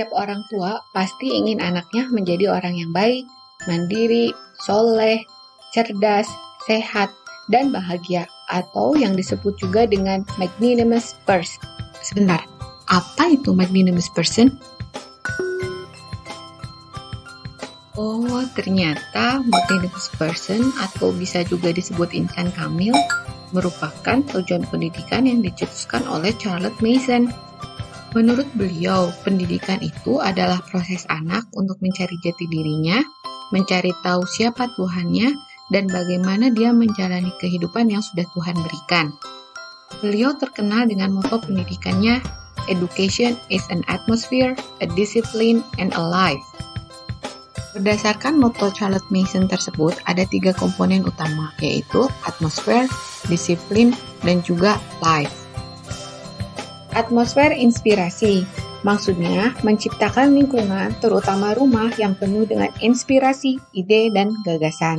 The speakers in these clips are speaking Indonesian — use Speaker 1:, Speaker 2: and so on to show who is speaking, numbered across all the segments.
Speaker 1: Setiap orang tua pasti ingin anaknya menjadi orang yang baik, mandiri, soleh, cerdas, sehat, dan bahagia, atau yang disebut juga dengan magnanimous person. Sebentar, apa itu magnanimous person? Oh, ternyata magnanimous person atau bisa juga disebut insan kamil merupakan tujuan pendidikan yang dicetuskan oleh Charles Mason. Menurut beliau, pendidikan itu adalah proses anak untuk mencari jati dirinya, mencari tahu siapa Tuhannya, dan bagaimana dia menjalani kehidupan yang sudah Tuhan berikan. Beliau terkenal dengan moto pendidikannya, "Education is an atmosphere, a discipline, and a life." Berdasarkan moto Charles Mason tersebut, ada 3 komponen utama, yaitu atmosfer, disiplin, dan juga life. Atmosfer inspirasi, maksudnya menciptakan lingkungan, terutama rumah yang penuh dengan inspirasi, ide, dan gagasan.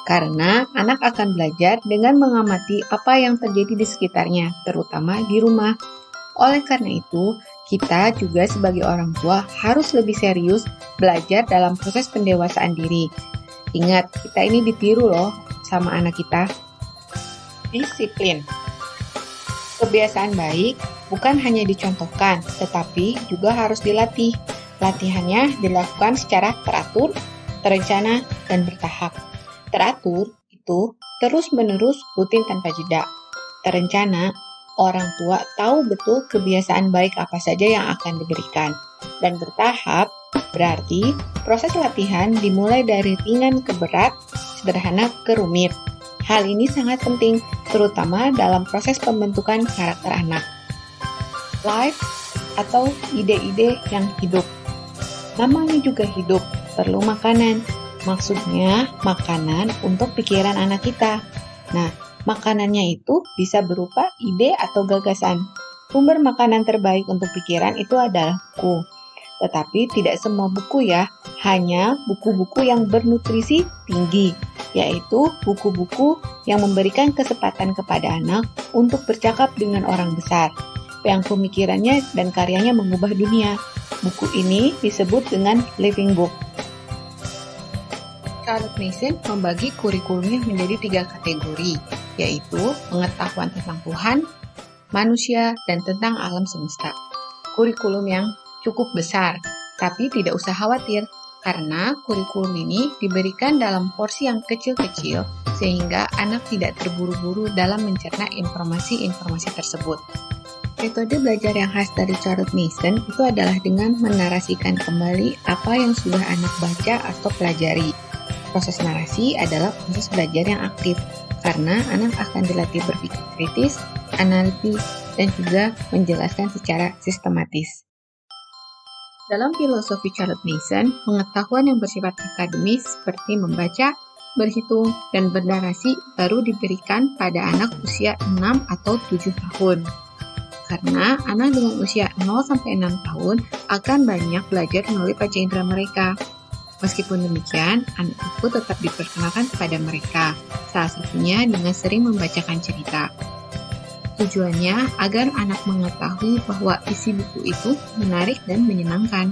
Speaker 1: Karena anak akan belajar dengan mengamati apa yang terjadi di sekitarnya, terutama di rumah. Oleh karena itu, kita juga sebagai orang tua harus lebih serius belajar dalam proses pendewasaan diri. Ingat, kita ini ditiru loh sama anak kita. Disiplin. Kebiasaan baik bukan hanya dicontohkan, tetapi juga harus dilatih. Latihannya dilakukan secara teratur, terencana, dan bertahap. Teratur itu terus-menerus rutin tanpa jeda. Terencana, orang tua tahu betul kebiasaan baik apa saja yang akan diberikan. Dan bertahap berarti proses latihan dimulai dari ringan ke berat, sederhana ke rumit. Hal ini sangat penting, terutama dalam proses pembentukan karakter anak. Life atau ide-ide yang hidup. Namanya juga hidup, perlu makanan. Maksudnya makanan untuk pikiran anak kita. Nah, makanannya itu bisa berupa ide atau gagasan. Sumber makanan terbaik untuk pikiran itu adalah buku. Tetapi tidak semua buku ya, hanya buku-buku yang bernutrisi tinggi, yaitu buku-buku yang memberikan kesempatan kepada anak untuk bercakap dengan orang besar, yang pemikirannya dan karyanya mengubah dunia. Buku ini disebut dengan living book. Charles Mason membagi kurikulumnya menjadi 3 kategori, yaitu pengetahuan tentang Tuhan, manusia, dan tentang alam semesta. Kurikulum yang cukup besar, tapi tidak usah khawatir, karena kurikulum ini diberikan dalam porsi yang kecil-kecil, sehingga anak tidak terburu-buru dalam mencerna informasi-informasi tersebut. Metode belajar yang khas dari Charles Mason itu adalah dengan menarasikan kembali apa yang sudah anak baca atau pelajari. Proses narasi adalah proses belajar yang aktif, karena anak akan dilatih berpikir kritis, analitis, dan juga menjelaskan secara sistematis. Dalam filosofi Charles Mason, pengetahuan yang bersifat akademis seperti membaca, berhitung, dan bernarasi baru diberikan pada anak usia 6 atau 7 tahun. Karena anak dengan usia 0-6 tahun akan banyak belajar melalui panca indera mereka. Meskipun demikian, anak itu tetap diperkenalkan kepada mereka, salah satunya dengan sering membacakan cerita. Tujuannya agar anak mengetahui bahwa isi buku itu menarik dan menyenangkan.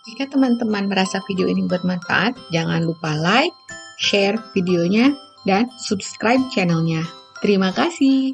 Speaker 1: Jika teman-teman merasa video ini bermanfaat, jangan lupa like, share videonya, dan subscribe channelnya. Terima kasih.